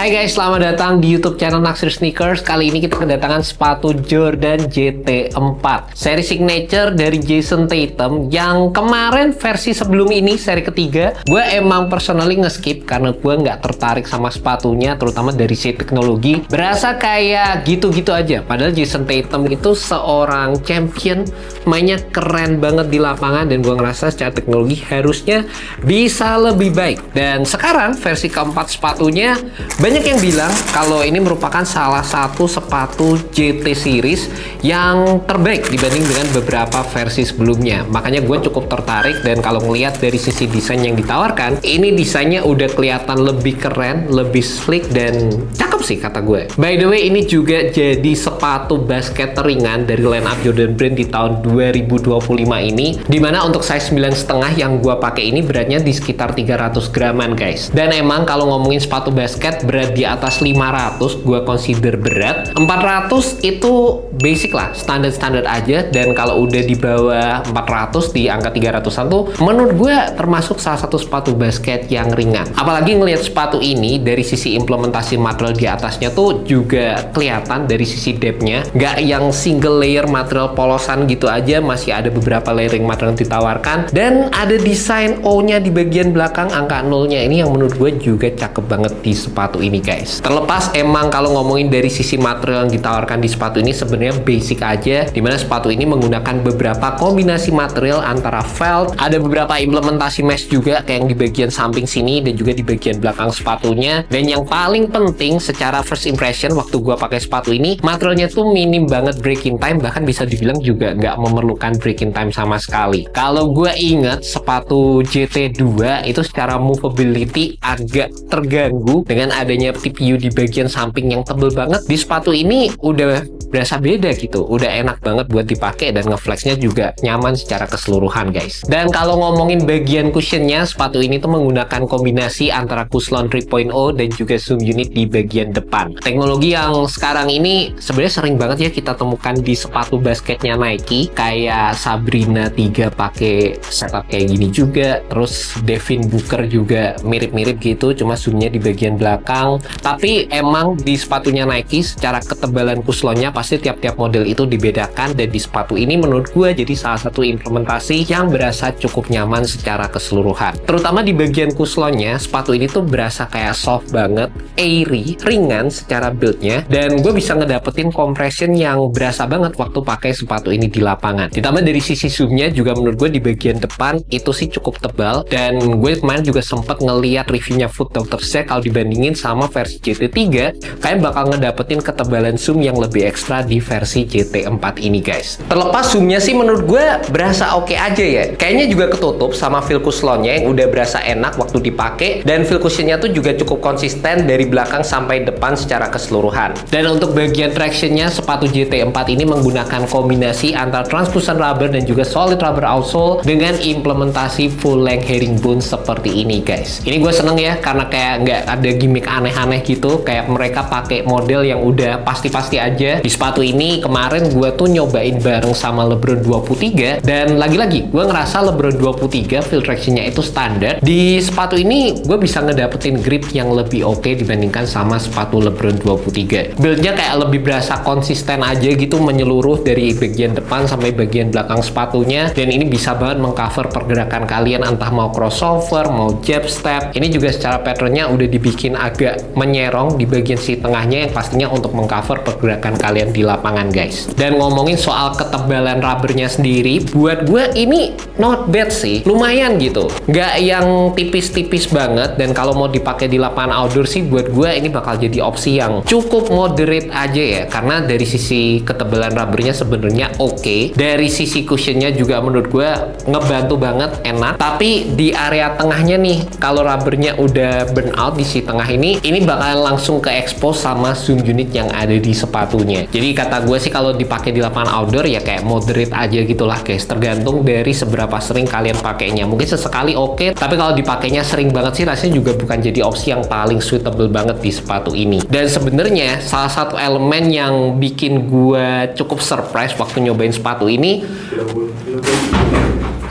Hai guys, selamat datang di YouTube channel Naksir Sneakers. Kali ini kita kedatangan sepatu Jordan JT4 seri signature dari Jason Tatum yang kemarin versi sebelum ini, seri ketiga. Gue emang personally nge-skip karena gue nggak tertarik sama sepatunya, terutama dari sisi teknologi. Berasa kayak gitu-gitu aja. Padahal Jason Tatum itu seorang champion, mainnya keren banget di lapangan, dan gue ngerasa secara teknologi harusnya bisa lebih baik. Dan sekarang versi keempat sepatunya, banyak yang bilang kalau ini merupakan salah satu sepatu JT series yang terbaik dibanding dengan beberapa versi sebelumnya. Makanya gue cukup tertarik, dan kalau ngelihat dari sisi desain yang ditawarkan, ini desainnya udah kelihatan lebih keren, lebih sleek, dan cakep sih kata gue. By the way, ini juga jadi sepatu basket ringan dari line up Jordan Brand di tahun 2025 ini, dimana untuk size 9,5 yang gue pakai ini beratnya di sekitar 300 graman guys. Dan emang kalau ngomongin sepatu basket, berat di atas 500 gue consider berat. 400 itu basic lah, standar-standar aja. Dan kalau udah di bawah 400, di angka 300an tuh menurut gue termasuk salah satu sepatu basket yang ringan. Apalagi ngelihat sepatu ini dari sisi implementasi material di atasnya tuh juga kelihatan dari sisi depthnya, nggak yang single layer material polosan gitu aja, masih ada beberapa layering material yang ditawarkan. Dan ada desain O-nya di bagian belakang, angka 0-nya ini yang menurut gue juga cakep banget di sepatu ini guys. Terlepas emang kalau ngomongin dari sisi material yang ditawarkan di sepatu ini sebenarnya basic aja, dimana sepatu ini menggunakan beberapa kombinasi material antara felt, ada beberapa implementasi mesh juga kayak yang di bagian samping sini dan juga di bagian belakang sepatunya. Dan yang paling penting secara first impression waktu gua pakai sepatu ini, materialnya tuh minim banget breaking time, bahkan bisa dibilang juga nggak memerlukan breaking time sama sekali. Kalau gue inget sepatu JT2 itu secara movability agak terganggu dengan adanya TPU di bagian samping yang tebel banget. Di sepatu ini udah berasa beda gitu, udah enak banget buat dipakai, dan ngeflexnya juga nyaman secara keseluruhan guys. Dan kalau ngomongin bagian cushionnya, sepatu ini tuh menggunakan kombinasi antara Cushlon 3.0 dan juga zoom unit di bagian depan. Teknologi yang sekarang ini sebenarnya sering banget ya kita temukan di sepatu basketnya Nike, kayak Sabrina 3 pakai setup kayak gini juga, terus Devin Booker juga mirip-mirip gitu, cuma zoomnya di bagian belakang. Tapi emang di sepatunya Nike secara ketebalan Cushlonnya pasti tiap-tiap model itu dibedakan, dan di sepatu ini menurut gue jadi salah satu implementasi yang berasa cukup nyaman secara keseluruhan. Terutama di bagian Cushlonnya, sepatu ini tuh berasa kayak soft banget, airy, ringan secara buildnya, dan gue bisa ngedapetin compression yang berasa banget waktu pakai sepatu ini di lapangan. Ditambah dari sisi zoomnya juga menurut gue di bagian depan itu sih cukup tebal, dan gue kemarin juga sempat ngeliat reviewnya Foot Doctor Set, kalau dibandingin sama versi JT3 kayak bakal ngedapetin ketebalan zoom yang lebih ekstra di versi JT4 ini guys. Terlepas zoomnya sih menurut gue berasa oke aja ya, kayaknya juga ketutup sama feel Cushlonnya yang udah berasa enak waktu dipakai, dan feel cushionnya tuh juga cukup konsisten dari belakang sampai depan secara keseluruhan. Dan untuk bagian tractionnya, sepatu JT4 ini menggunakan kombinasi antara translucent rubber dan juga solid rubber outsole dengan implementasi full length herringbone seperti ini guys. Ini gue seneng ya, karena kayak nggak ada gimmick aneh-aneh gitu, kayak mereka pakai model yang udah pasti-pasti aja. Di sepatu ini kemarin gue tuh nyobain bareng sama LeBron 23, dan lagi-lagi gue ngerasa LeBron 23 feel tractionnya itu standar. Di sepatu ini gue bisa ngedapetin grip yang lebih oke dibandingkan sama sepatu LeBron 23. Buildnya kayak lebih berasa konsisten aja gitu, menyeluruh dari bagian depan sampai bagian belakang sepatunya, dan ini bisa banget mengcover pergerakan kalian, entah mau crossover, mau jab step. Ini juga secara patternnya udah dibikin agak menyerong di bagian si tengahnya, yang pastinya untuk mengcover pergerakan kalian di lapangan guys. Dan ngomongin soal ketebalan rubbernya sendiri, buat gue ini not bad sih, lumayan gitu, nggak yang tipis-tipis banget. Dan kalau mau dipakai di lapangan outdoor sih buat gue ini bakal jadi opsi yang cukup moderate aja ya, karena dari sisi ketebalan rubbernya sebenarnya oke. Dari sisi cushionnya juga menurut gue ngebantu banget, enak. Tapi di area tengahnya nih, kalau rubbernya udah burn out di si tengah ini bakal langsung ke expose sama zoom unit yang ada di sepatunya. Jadi kata gue sih kalau dipakai di lapangan outdoor ya kayak moderate aja gitulah guys, tergantung dari seberapa sering kalian pakainya. Mungkin sesekali oke, tapi kalau dipakainya sering banget sih rasanya juga bukan jadi opsi yang paling suitable banget di sepatu ini. Dan sebenarnya salah satu elemen yang bikin gue cukup surprise waktu nyobain sepatu ini,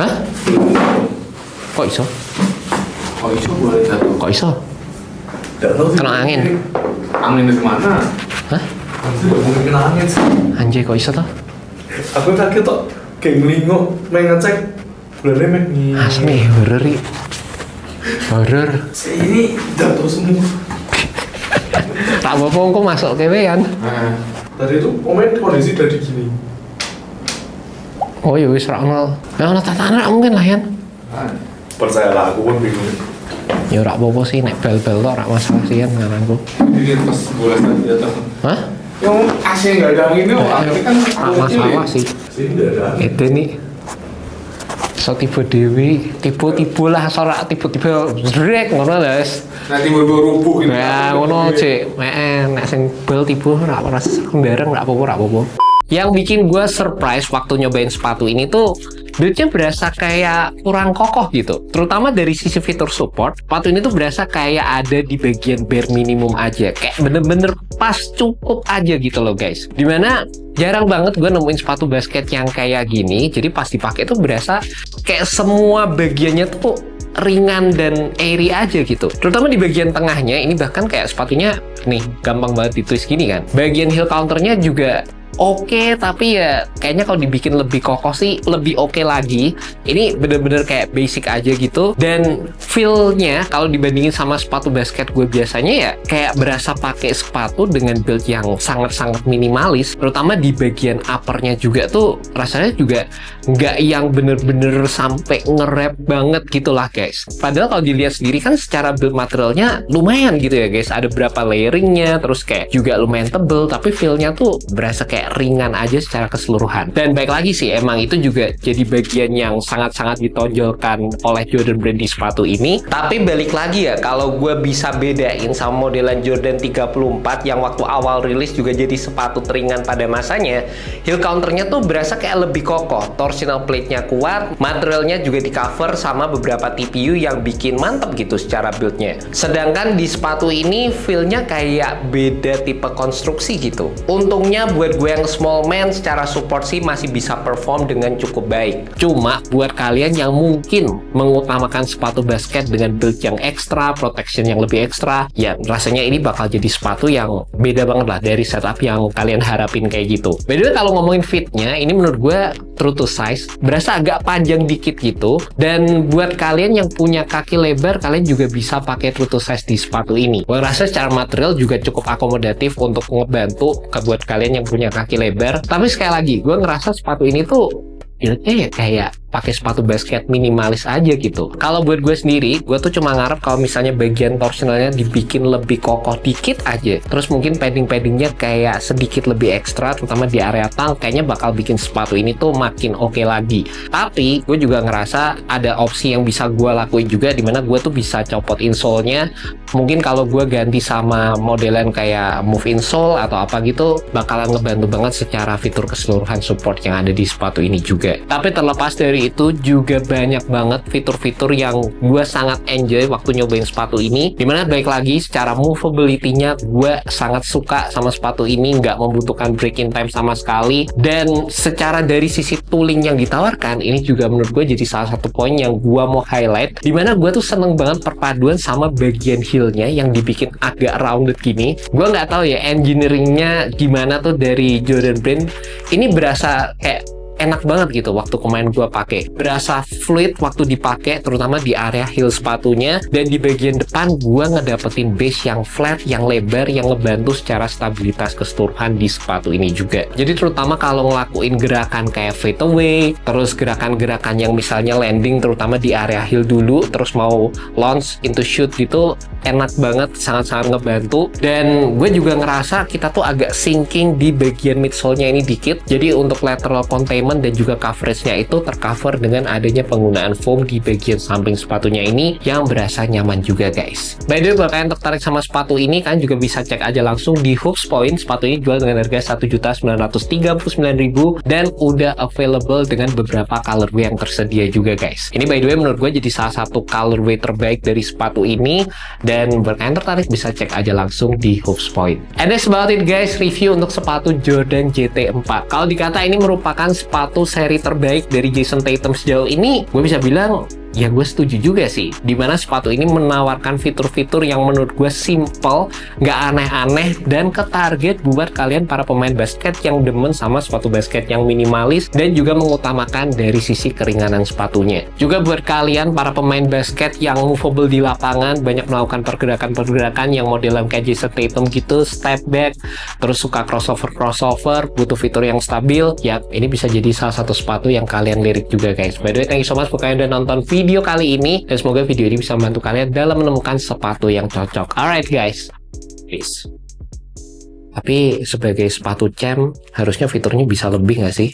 hah? Kok iso? Kok iso boleh jatuh? Kok iso? Tidak tahu sih. Kena angin. Angin dari mana? Hah? Pasti tidak mungkin kena angin sih. Anjay, kok bisa tuh? Aku kaget kok. Kayak ngelingok, main ngecek. Bulannya main nih. Asli, horror nih. Horror. Ini jatuh semua. Tak apa-apa, kok masuk kewean. Nah, tadi itu komen kondisi dari gini. Oh iya, wis ra ono. Ya ono tatanan mungkin lah Yan. Nah, percayalah, aku pun bingung. Ya ora apa-apa sih, nek bel-bel tok ora masalah sih Yan ngaranku. Ini pas bola tadi datang. Hah? Yang AC nggak ada anginnya, akhirnya kan Masalah sih. Sini nggak ada. Itu nih. So tiba dewi, tiba-tiba lah sorak tiba-tiba drek ngono guys. Nah tiba-tiba rubuh gitu. Ya ngono cek, nek sing bel tiba ora sembarang ora apa-apa. Yang bikin gue surprise waktu nyobain sepatu ini tuh build-nya berasa kayak kurang kokoh gitu. Terutama dari sisi fitur support, sepatu ini tuh berasa kayak ada di bagian bare minimum aja. Kayak bener-bener pas cukup aja gitu loh guys. Dimana jarang banget gue nemuin sepatu basket yang kayak gini. Jadi pas dipakai tuh berasa kayak semua bagiannya tuh ringan dan airy aja gitu. Terutama di bagian tengahnya, ini bahkan kayak sepatunya nih gampang banget ditwist gini kan. Bagian heel counternya juga oke, tapi ya kayaknya kalau dibikin lebih kokoh sih lebih oke lagi. Ini bener-bener kayak basic aja gitu. Dan feel-nya kalau dibandingin sama sepatu basket gue biasanya ya kayak berasa pakai sepatu dengan build yang sangat-sangat minimalis. Terutama di bagian uppernya juga tuh rasanya juga nggak yang bener-bener sampai nge-wrap banget gitu lah guys. Padahal kalau dilihat sendiri kan secara build materialnya lumayan gitu ya guys. Ada berapa layeringnya, terus kayak juga lumayan tebel, tapi feel-nya tuh berasa kayak ringan aja secara keseluruhan. Dan baik lagi sih, emang itu juga jadi bagian yang sangat-sangat ditonjolkan oleh Jordan Brand di sepatu ini. Tapi balik lagi ya, kalau gue bisa bedain sama modelan Jordan 34 yang waktu awal rilis juga jadi sepatu teringan pada masanya, heel counternya tuh berasa kayak lebih kokoh, torsional plate-nya kuat, materialnya juga di cover sama beberapa TPU yang bikin mantep gitu secara build-nya. Sedangkan di sepatu ini feel-nya kayak beda tipe konstruksi gitu. Untungnya buat gue yang small man secara support sih masih bisa perform dengan cukup baik. Cuma buat kalian yang mungkin mengutamakan sepatu basket dengan build yang ekstra, protection yang lebih ekstra, ya rasanya ini bakal jadi sepatu yang beda banget lah dari setup yang kalian harapin kayak gitu. By the way, kalau ngomongin fitnya, ini menurut gue true to size, berasa agak panjang dikit gitu. Dan buat kalian yang punya kaki lebar, kalian juga bisa pakai true to size di sepatu ini. Gue rasa secara material juga cukup akomodatif untuk ngebantu buat kalian yang punya kaki lebar. Tapi sekali lagi, gue ngerasa sepatu ini tuh build-nya ya kayak pakai sepatu basket minimalis aja gitu. Kalau buat gue sendiri, gue tuh cuma ngarep kalau misalnya bagian torsionalnya dibikin lebih kokoh dikit aja. Terus mungkin padding-paddingnya kayak sedikit lebih ekstra, terutama di area tang, kayaknya bakal bikin sepatu ini tuh makin oke lagi. Tapi gue juga ngerasa ada opsi yang bisa gue lakuin juga, dimana gue tuh bisa copot insole-nya. Mungkin kalau gue ganti sama modelan kayak move insole atau apa gitu, bakalan ngebantu banget secara fitur keseluruhan support yang ada di sepatu ini juga. Tapi terlepas dari itu, juga banyak banget fitur-fitur yang gue sangat enjoy waktu nyobain sepatu ini, dimana baik lagi secara movability-nya gue sangat suka sama sepatu ini, nggak membutuhkan break-in time sama sekali. Dan secara dari sisi tooling yang ditawarkan, ini juga menurut gue jadi salah satu poin yang gue mau highlight, dimana gue tuh seneng banget perpaduan sama bagian heel-nya yang dibikin agak rounded gini. Gue nggak tahu ya engineering-nya gimana tuh dari Jordan Brand. Ini berasa kayak enak banget gitu waktu kemarin gue pakai, berasa fluid waktu dipakai, terutama di area heel sepatunya. Dan di bagian depan gue ngedapetin base yang flat, yang lebar, yang ngebantu secara stabilitas keseluruhan di sepatu ini juga. Jadi terutama kalau ngelakuin gerakan kayak fade away, terus gerakan-gerakan yang misalnya landing terutama di area heel dulu, terus mau launch into shoot gitu, enak banget, sangat-sangat ngebantu. Dan gue juga ngerasa kita tuh agak sinking di bagian midsole-nya ini dikit, jadi untuk lateral containment dan juga coverage-nya itu tercover dengan adanya penggunaan foam di bagian samping sepatunya ini yang berasa nyaman juga guys. By the way, kalau kalian tertarik sama sepatu ini, kalian juga bisa cek aja langsung di Hoops Point. Sepatu ini jual dengan harga Rp1.939.000 dan udah available dengan beberapa colorway yang tersedia juga guys. Ini by the way menurut gue jadi salah satu colorway terbaik dari sepatu ini, dan buat kalian tertarik bisa cek aja langsung di Hoops Point. And that's about it guys, review untuk sepatu Jordan JT4. Kalau dikata ini merupakan sepatu seri terbaik dari Jason Tatum sejauh ini, gue bisa bilang Ya gue setuju juga sih, dimana sepatu ini menawarkan fitur-fitur yang menurut gue simple, nggak aneh-aneh, dan ke target buat kalian para pemain basket yang demen sama sepatu basket yang minimalis dan juga mengutamakan dari sisi keringanan sepatunya. Juga buat kalian para pemain basket yang movable di lapangan, banyak melakukan pergerakan-pergerakan yang modelan kayak Jason Tatum gitu, step back, terus suka crossover, butuh fitur yang stabil, ya ini bisa jadi salah satu sepatu yang kalian lirik juga guys. By the way, thank you so much buat kalian udah nonton video kali ini, dan semoga video ini bisa membantu kalian dalam menemukan sepatu yang cocok. Alright guys, peace. Tapi sebagai sepatu champ, harusnya fiturnya bisa lebih nggak sih?